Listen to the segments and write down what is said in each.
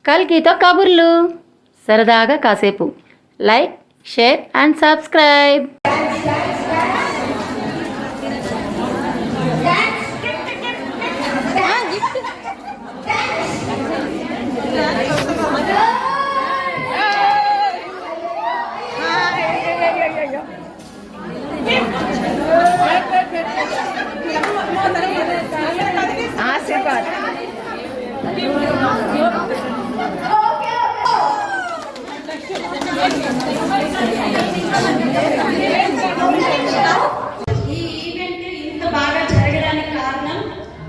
కల్కితో కబుర్లు, సరదాగా కాసేపు. Like, share and subscribe. Aashirvad. ఈ ఈవెంట్ ఇంత బాగా జరగడానికి కారణం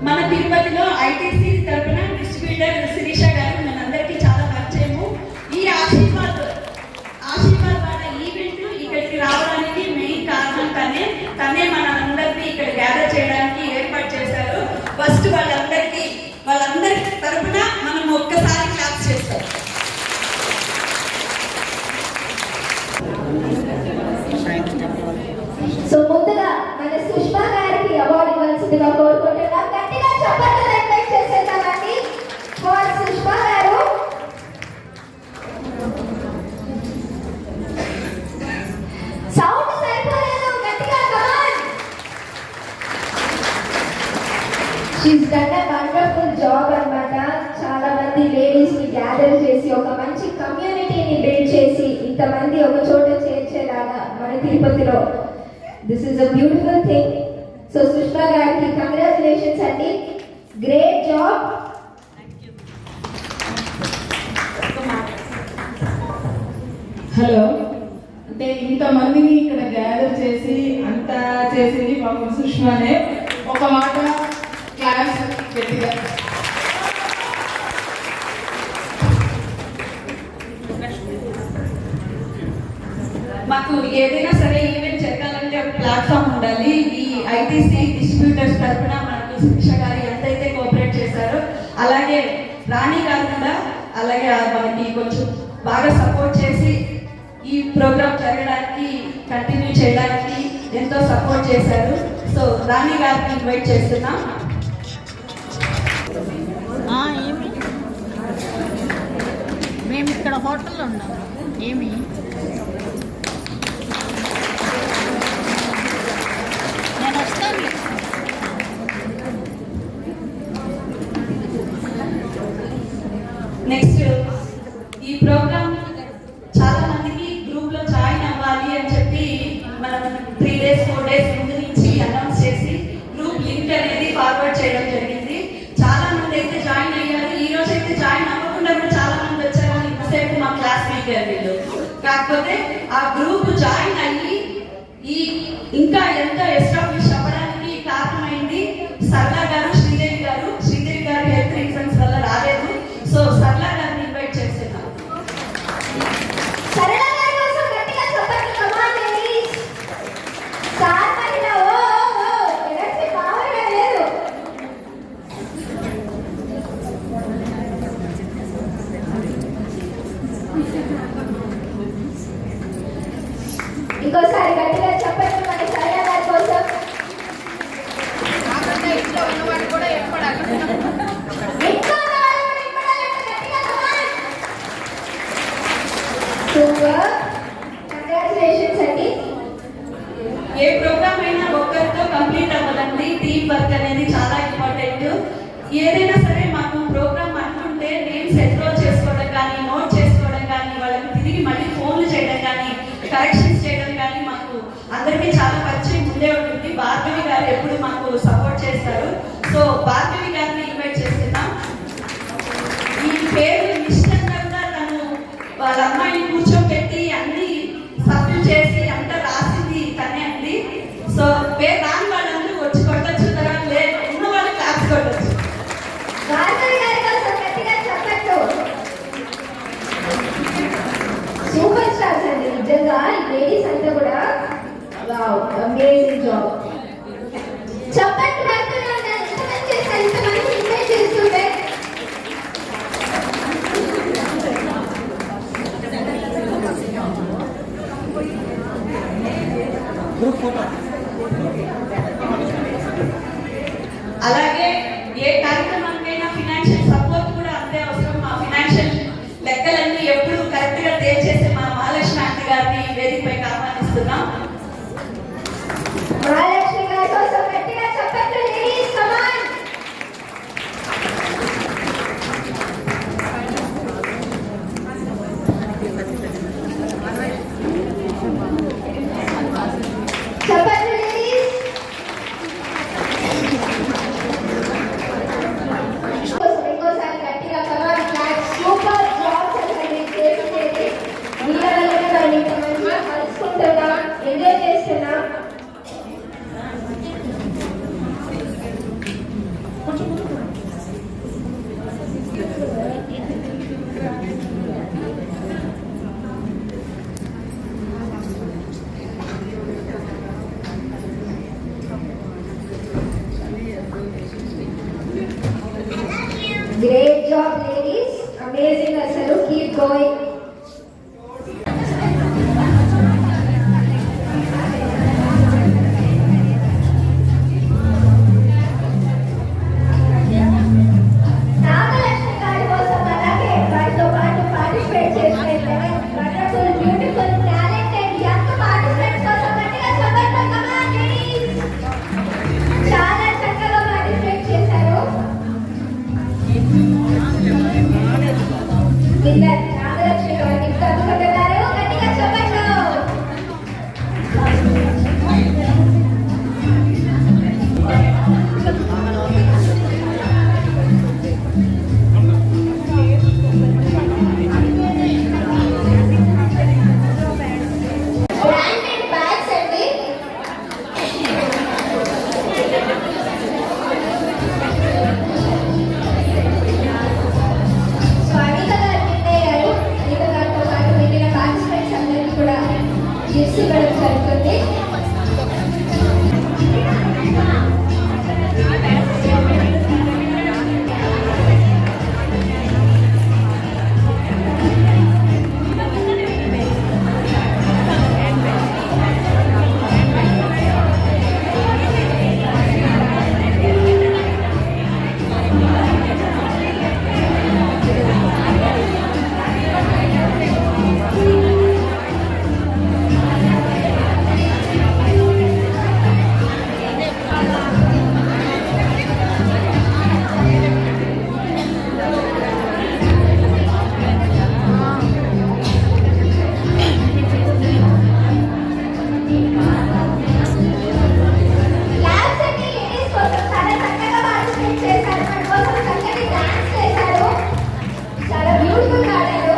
మన తిరుపతిలో ఐటీసీ తరపున డిస్ట్రిబ్యూటర్ శిరీష గారు మనందరికీ చాలా పరిచయము. ఈ ఆశీర్వాద్ వాళ్ళ ఈవెంట్ ఇక్కడికి రావడానికి మెయిన్ కారణం తనే మనందరినీ ఇక్కడ గ్యాదర్ చేయడానికి ఏర్పాటు చేశారు. ఫస్ట్ వాళ్ళందరి తరపున మనం ఒక్కసారి క్లాప్స్ చేస్తాం. సో ముందుగా మన సుష్మా గారికి అవార్డు ఇవ్వాల్సిందిగా కోరుకుంటున్నాం. గట్టిగా చప్పట్లు ఇన్వైట్ చేసేద్దామండి ఫర్ సుష్మా గారు. సౌండ్ సరిపోలేదు, గట్టిగా come on. She's done a wonderful job అన్నమాట. చాలా మంది లేడీస్ ని గ్యాదర్ చేసి ఒక మంచి కమ్యూనిటీని బిల్డ్ చేసి ఇంతమంది ఒక చోట చేర్చేలాగా మన తిరుపతిలో this is a beautiful thing. So Sushma గారికి కంగ్రాచులేషన్స్ అండి, గ్రేట్ జాబ్. హలో, అంటే ఇంతమందిని ఇక్కడ గ్యాదర్ చేసి అంతా చేసింది పాపం సుష్మానే. ఒక మాట క్లాస్ గట్టిగా. మాకు ఏదైనా సరే ఈవెంట్ జరగాలంటే ఒక ప్లాట్ఫామ్ ఉండాలి. ఈ ఐటీసీ డిస్ట్రిబ్యూటర్స్ తరఫున మనకి శిక్ష గారు ఎంతైతే కోఆపరేట్ చేశారో, అలాగే రాణి గారు కూడా అలాగే మనకి కొంచెం బాగా సపోర్ట్ చేసి ఈ ప్రోగ్రామ్ జరగడానికి కంటిన్యూ చేయడానికి ఎంతో సపోర్ట్ చేశారు. సో రాణి గారిని ఇన్వైట్ చేస్తున్నాం. మేము ఇక్కడ హోటల్లో ఉన్నాం. ఏమి నేను వస్తాను. నెక్స్ట్ ఈ ప్రోగ్రామ్ చాలా మందికి గ్రూప్ లో జాయిన్ అవ్వాలి అని చెప్పి మనం 3 days 4 days ముందు నుంచి అనౌన్స్ చేసి గ్రూప్ లింక్ అనేది ఫార్వర్డ్ చేయడం జరిగింది. చాలా మంది అయితే జాయిన్ అయ్యారు. ఈ రోజు అయితే జాయిన్ అవ్వకుండా కూడా చాలా మంది వచ్చారు. ఇంతసేపు మా క్లాస్మేట్ గారు వీళ్ళు. కాకపోతే ఆ గ్రూప్ జాయిన్ అయ్యి ఈ ఇంకా ఎంత ఎస్టాబ్లిష్ అవ్వడానికి కారణమైంది సరళ గారు, శ్రీదేవి గారు హెల్త్ రీజన్స్ వల్ల రాలేదు. సో సరళ గారిని ఇన్వైట్ చేస్తున్నాం. సరళ గారి కోసం గట్టిగా చప్పట్లు కమాన్ లేడీస్. సార్ మహిళ ఓ ఎనర్జీ మామూలుగా లేదు. ఇంకోసారి గట్టిగా చప్పట్లు మన సరళ గారి కోసం. ఇంట్లో ఉన్నవాడు కూడా ఎప్పడాలి. సూపర్, కంగ్రాచులేషన్స్ అండి. ఏ ప్రోగ్రామ్ అయినా ఒక్కరితో కంప్లీట్ అవ్వదండి. టీమ్ వర్క్ అనేది చాలా ఇంపార్టెంట్. ఏదైనా సరే మాకు ప్రోగ్రామ్ అనుకుంటే నేమ్స్ ఎన్రోల్ చేసుకోవడం కానీ, నోట్ చేసుకోవడం కానీ, వాళ్ళకి తిరిగి మళ్ళీ ఫోన్లు చేయడం కానీ, కరెక్షన్స్ చేయడం కానీ మాకు అందరికీ చాలా పరిచయం ముందే ఉంటుంది. భార్గవి గారు ఎప్పుడు మాకు సపోర్ట్ చేస్తారు. సో భార్గవి గారిని ఇన్వైట్ చేస్తున్నాం. ఈ పేరు నిశ్చితంగా తను వాళ్ళ అమ్మాయిని కూర్చోబెట్టి అన్ని సభ్యులు చేసి అంతా రాసింది తనే అండి. సో పేరు రాని వాళ్ళందరూ వచ్చి కొట్టచ్చు, తర్వాత లేదు ఉన్న వాళ్ళు క్లాస్ కొట్టచ్చు. భార్గవి గారి కోసం గట్టిగా చప్పట్లు. సూపర్ స్టార్స్ అండి నిజంగా. లేడీస్ అంతా కూడా వావ్, అమేజింగ్ జాబ్. చప్పట్లు పడుతూనే ఉన్నారు. ఇంతమంది చేశారు, ఇంతమంది ఇన్వైట్ చేస్తుంటే. going. నాగలక్ష్మి గారి కోసం అలాగే వారితో పాటు పార్టిసిపేట్ చేసిన wonderful beautiful talented young participants కోసం గట్టిగా చెప్పండి. Come on, ladies. చాలా చక్కగా పార్టిసిపేట్ చేశారు. విన్నర్ నాగలక్ష్మి గారిని కనుగొన్నారు. గట్టిగా చెప్పండి. బ్రాండెడ్ బ్యాగ్స్ అండి. సో అనిత గారు విన్ అయ్యారు. అనిత గారితో పాటు మిగిలిన పార్టిసిపెంట్స్ అందరికీ కూడా గిఫ్ట్స్ ఇవ్వడం జరుగుతుంది. క్లాప్స్ అండి లేడీస్ కోసం చాలా చక్కగా పార్టిసిపేట్ చేశారు. మన కోసం చక్కటి డాన్స్ చేశారు. చాలా బ్యూటిఫుల్ గా ఆడారు.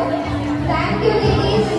Thank you ladies.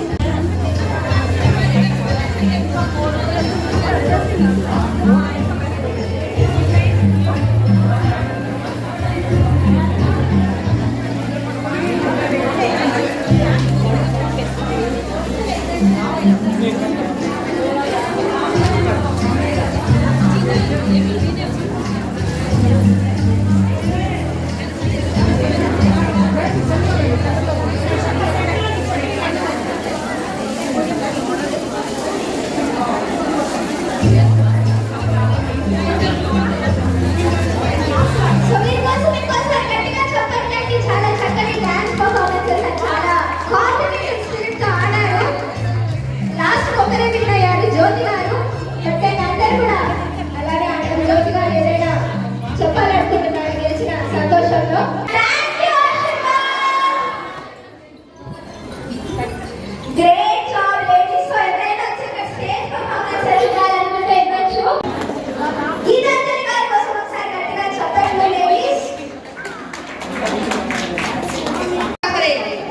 సో మీకోసం ఇంకోసారి గట్టిగా చెప్పండి. చాలా చక్కటి డాన్స్ పర్ఫార్మెన్స్ చేశారు. చాలా కాన్ఫిడెంట్ స్పిరిట్ తో ఆడారు. లాస్ట్ ఒకరే విన్ అయ్యారు, జ్యోతి గారు. అంటే అందరూ కూడా అలాగే ఆడారు. జ్యోతి గారు ఏదైనా చెప్పాలనుకుంటున్నారు గెలిచిన సంతోషంలో. Thank you great job ladies. So ఎవరైనా వచ్చి ఇక్కడ స్టేజ్ పర్ఫార్మెన్స్ ఇవ్వాలనుకుంటే ఇవ్వచ్చు. గీతాంజలి గారి కోసం ఒకసారి గట్టిగా చెప్పండి లేడీస్.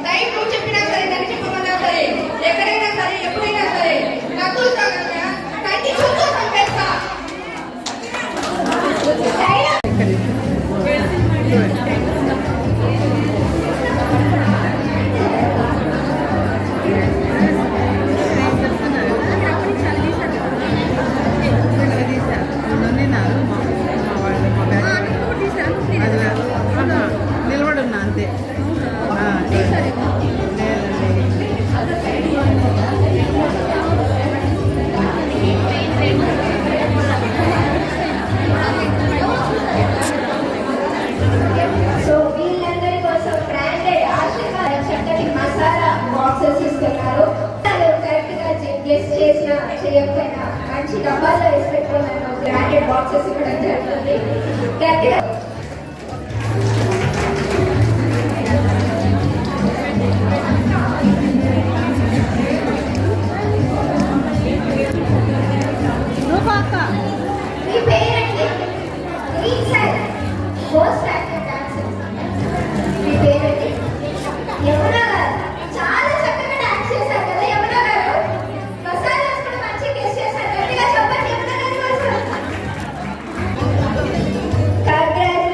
టైం నువ్వు చెప్పినా సరే, దాన్ని చెప్పమన్నా సరే, ఎక్కడైనా సరే, ఎప్పుడైనా సరే నక్కులు తాగలగా కంటి చూస్తూ చంపేస్తా. నిలబడున్నా అంతే. సో వీళ్ళందరి కోసం బ్రాండెడ్ ఆశీర్వాద చక్కటి మసాలా బాక్సెస్ ఇస్తున్నారు. కరెక్ట్ గా గెస్ట్ చేసిన చేయకపోయినా మంచి డబ్బాల్లో వేసి పెట్టుకోమని బ్రాండెడ్ బాక్సెస్ ఇవ్వడం జరుగుతుంది. గట్టిగా మీ పేరండి? Green side most active dancer. మీ పేరండి? యమునా గారు. చాలా చక్కగా డాన్స్ చేశారు కదా యమునా గారు. మసాలాస్ కూడా మంచిగా గెస్ట్ చేశారు. గట్టిగా చెప్పండి యమునా గారి కోసం. కంగ్రాట్స్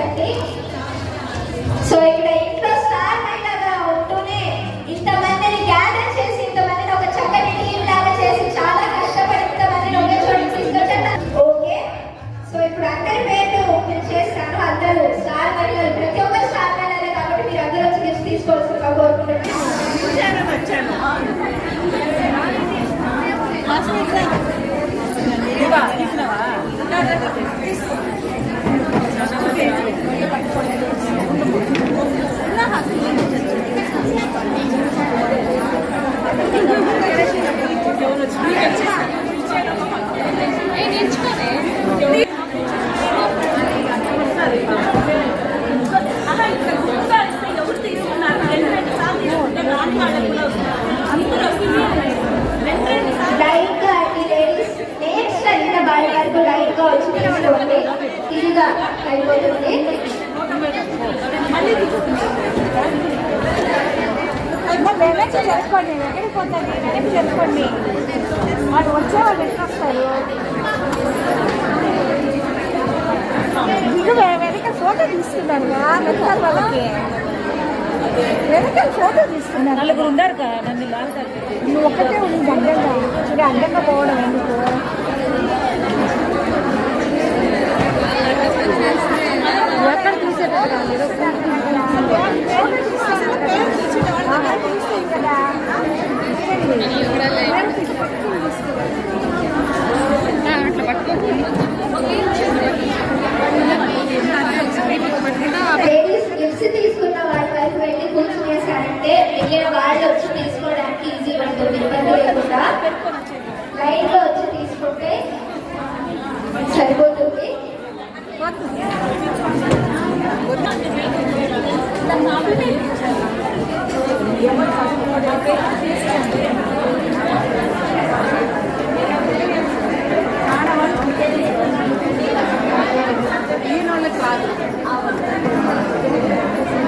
అండి. సో ఇక్కడ ఇంట్లో స్టార్ మహిళగా ఉంటూనే ఇంతమందిని గ్యాదర్ చేసి ఇంతమందిని ఒక చక్కని టీం లాగా చేసి చాలా కష్టపడి ఇంతమందిని ఒకే చోట తీసుకొచ్చారు. ఓకే, సో ఇప్పుడు అందరి పేర్లు నేను చేస్తాను. అందరూ స్టార్ మహిళలు, ప్రతి ఒక్కరు స్టార్ మహిళలే కాబట్టి మీరు అందరూ వచ్చి గిఫ్ట్ తీసుకోవాల్సిందిగా కోరుకుంటున్నాను. లైట్ గా అండి లేడీస్, నెక్స్ట్ అయిన బాయ్ వరకు లైట్ గా వచ్చి తీసుకోండి. ఇదిగా అయిపోతుంది. చేసుకోండి, ఎక్కడికి పోతుంది వెనక్కి చేసుకోండి. వాళ్ళు వచ్చేవాళ్ళు ఎట్లా వస్తారు? ఇక వెనక ఫోటో తీస్తున్నారుగా వెనకాల వాళ్ళకి, వెనకాల ఫోటో తీస్తున్నారు. నలుగురు ఉన్నారు కదా, నన్ను లాగుతారు. నువ్వు ఒక్కటే ఉంది అందంగా, చూడ అందంగా పోవడం ఎందుకు? ఎక్కడ తీసేటట్టు లేడీస్ గిఫ్ట్స్ తీసుకున్న వాళ్ళ వైపు వెళ్ళి కూర్చునేసారంటే మిగిలిన వాళ్ళు వచ్చి తీసుకోవడానికి ఈజీ ఉంటుంది, ఇబ్బంది లేకుండా లైన్ లో వచ్చి తీసుకుంటే సరిపోతుంది.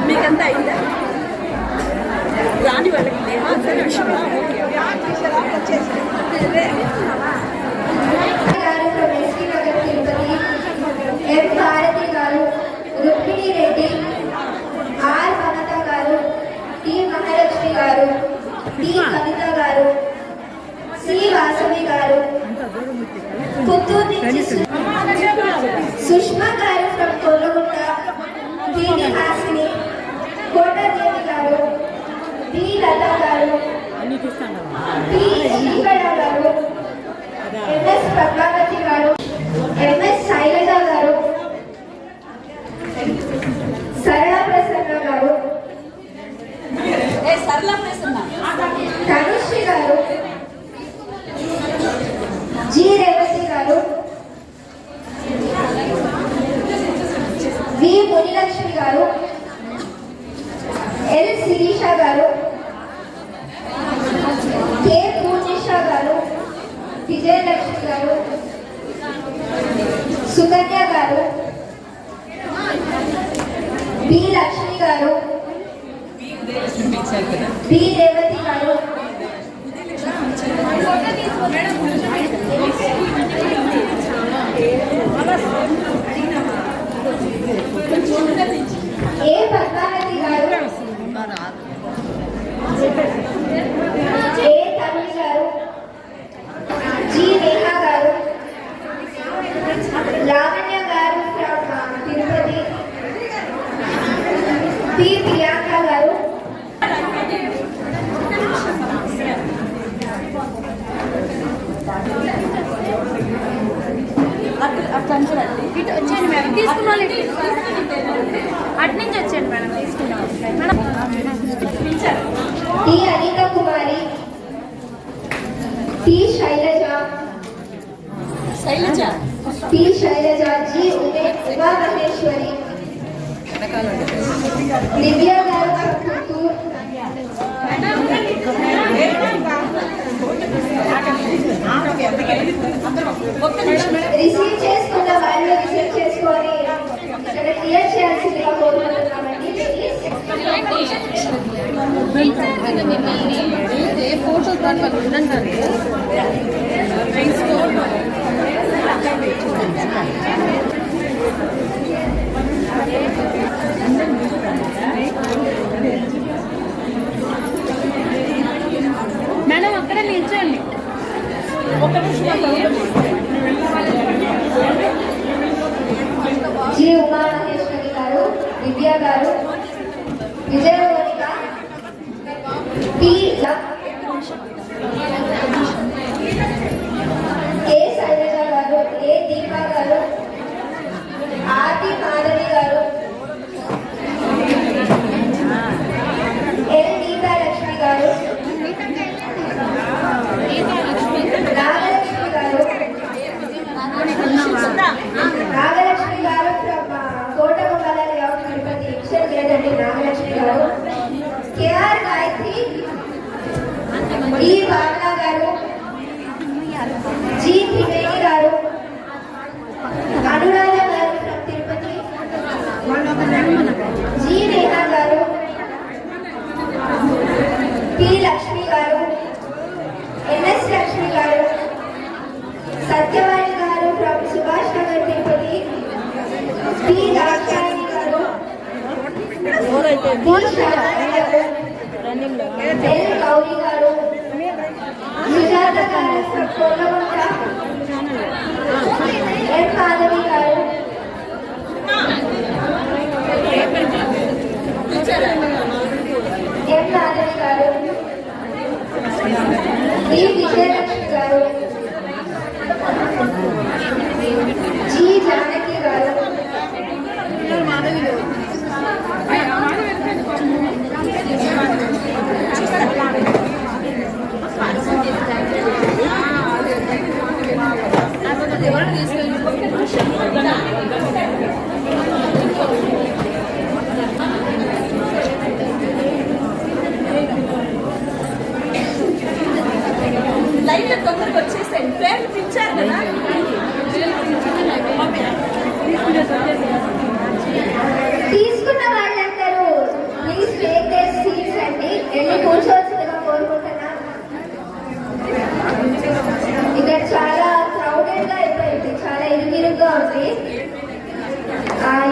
మీకంతా అయిందా? రాని వాళ్ళకి గారు from ఎస్వి నగర్ తిరుపతి, ఎం భారతి గారు, రుక్మిణి రెడ్డి, ఆర్ మమత గారు, టి మహాలక్ష్మి గారు, టి కవిత గారు, సి వాసవి గారు, పుత్తూరు నుంచి సుష్మా గారు ఫ్రమ్ కొల్లగుట్ట, టిడి హాసిని, కోటదేవి గారు, టి లతా గారు, టి శ్రీకళ గారు, ఎంఎస్ పద్మావతి గారు, ఎంఎస్ శైలజ గారు, సరళా ప్రసన్న గారు, తనుశ్రీ గారు, జి రేవతి గారు, వి మునిలక్ష్మి గారు, ఎల్ శిరీష గారు, కె పూర్ణిష గారు, విజయలక్ష్మి గారు, సుకన్య గారు, బి లక్ష్మి గారు, బి రేవతి గారు, ఏ పద్మావతి గారు, ఏ తమిళ గారు, జి నేహా గారు, లావణ్య గారు ఫ్రమ్ తిరుపతి, పి ప్రియాంక గారు, ఇటు వచ్చేయండి మేడం, తీసుకున్నాను. అటు నుంచి వచ్చేయండి మేడం, తీసుకున్నాను madam. T Anitha Kumari, T Shailaja, T Shailaja, G Uma Maheshwari, Divya గారు ఫ్రమ్ పుత్తూరు, రిసీవ్ చేసుకున్న వాళ్ళు రిసీవ్ చేసుకొని ఇక్కడ క్లియర్ చేయాల్సిందిగా కోరుకుంటున్నామండి. మేడం అక్కడే నిల్చోండి. ఒక జి ఉమా మహేశ్వరి గారు, దివ్య గారు, విజయ మోనిక, టి కే శైలజ గారు, ఏ దీపా గారు, ఆర్టి మాధవి గారు, ఎల్ గీతాలక్ష్మి గారు, నాగలక్ష్మి గారు, నాగలక్ష్మి గారు కోటమంగళ లేఅవుట్ తిరుపతి ఇచ్చారు లేదండి. నాగలక్ష్మి గారు, కేఆర్ గాయత్రి, ఈ భావన గారు, జి త్రివేణి గారు, అనురాధ గారు ఫ్రమ్ తిరుపతి, జి నేహా గారు, పి లక్ష్మి గారు, ఎన్ఎస్ లక్ష్మి గారు, సత్యవాణి గారు ఫ్రమ్ సుభాష్ నగర్ తిరుపతి, పి దాక్షాయణి గారు, పి శారద గారు, ఎల్ గౌరీ గారు, సుజాత గారు ఫ్రమ్ కోలగుంట, ఎం మాధవి గారు, ఎం మాధవి గారు, డి విజయలక్ష్మి గారు, జి జానకి గారు, లైన్లో తొందరగా వచ్చేసాయి. పేర్లు పిలిచారు కదా. తీసుకున్న వాళ్ళందరూ ప్లీజ్ టేక్ దేర్ సీట్స్ అండి. వెళ్ళి కూర్చోవలసిందిగా కోరుకుంటున్నా. ఇక్కడ చాలా క్రౌడెడ్ గా అయిపోయింది, చాలా ఇరుగిరుగ్గా ఉంది.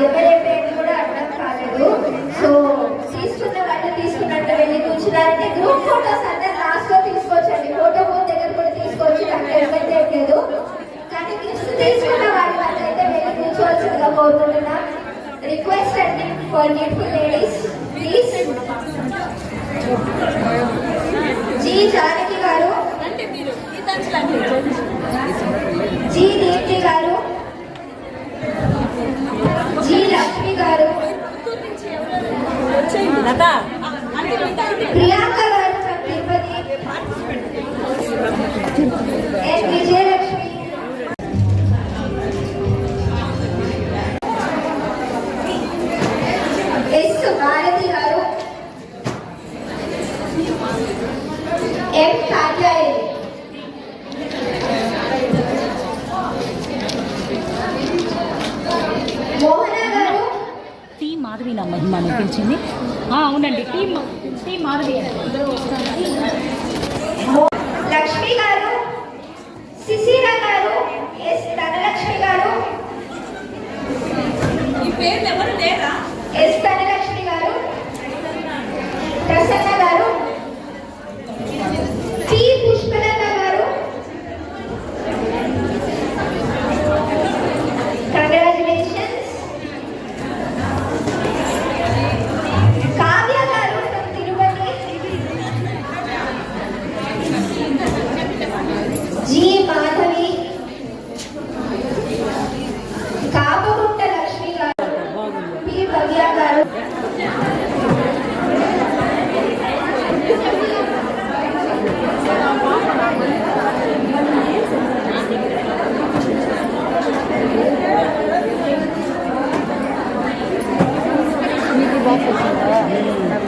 ఎవరి పేరు కూడా అర్థం కాలేదు. సో తీసుకున్న వాళ్ళు తీసుకున్నట్టు వెళ్ళి కూర్చున్నారంటే గ్రూప్ ఫోటోస్ అందరు లాస్ట్ లో తీసుకోవచ్చండి. ఫోటో బూత్ దగ్గర కూడా తీసుకోవచ్చు, నాకు ఇబ్బంది ఏం లేదు. కానీ తీసుకున్న వాళ్ళు అయితే వెళ్ళి కూర్చోవలసిందిగా కోరుకుంటున్నా. రిక్వెస్ట్ అండి for beautiful ladies please. G Janaki గారు, జి దీప్తి గారు, జి లక్ష్మి గారు, ప్రియాంక గారు from Tirupati, N Vijayalakshmi, S Bharathi గారు, ఎం కాట్యాయని, మోహన గారు, టీ మాధవి నా మహిమని పిలిచింది. అవునండి, టీ మాధవి లక్ష్మి గారు, శిశిర గారు, ఎస్ ధనలక్ష్మి గారు, ఈ పేర్లు ఎవరు లేరా? ఎస్ ధనలక్ష్మి గారు, ప్రసన్న గారు, పి పుష్పలత గారు, కంగ్రాచులేషన్స్. కావ్య గారు ఫ్రమ్ తిరుపతి, జి మాధవి, కాపగుంట లక్ష్మి గారు, పి భవ్య గారు,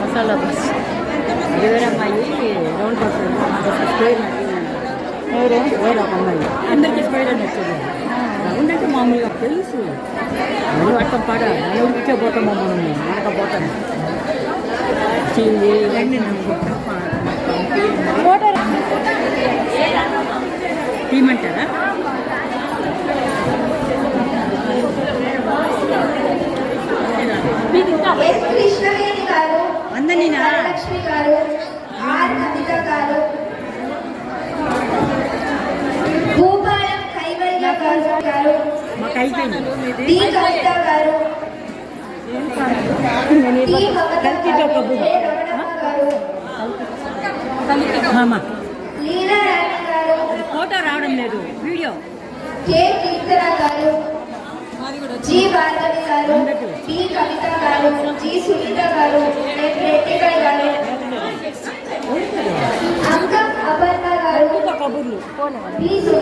మసాలా బస్ అది వేరే అమ్మాయి రౌండ్ బస్ స్క్వేర్ ఎవరు వేరే ఒక అమ్మాయి అందరికీ స్క్వేర్ అని వచ్చింది. రౌండ్ అంటే మామూలుగా తెలుసు, మనం అర్థం పాడ ఊరికే పోతామో మనం అనకపోతాను. తీయమంటారా? ఎస్ కృష్ణవేణి గారు, అందరినీనా? ఎస్ వరలక్ష్మి గారు, ఆర్ కవిత గారు, భూపాలం కైవల్య గారు, మాకు అయిపోయింది డి కవిత గారు, డి మమత గారు, ఏ రమణమ్మ గారు, మామ లీలా రాణి గారు, ఫోటో రావడం లేదు, వీడియో. కె కీర్తన గారు, జి భార్గవి గారు, డి కవిత గారు, జి సునీత గారు, ఎన్ రెడ్డిపై గారు, అంకం అపర్ణ గారు, కబుర్లు బి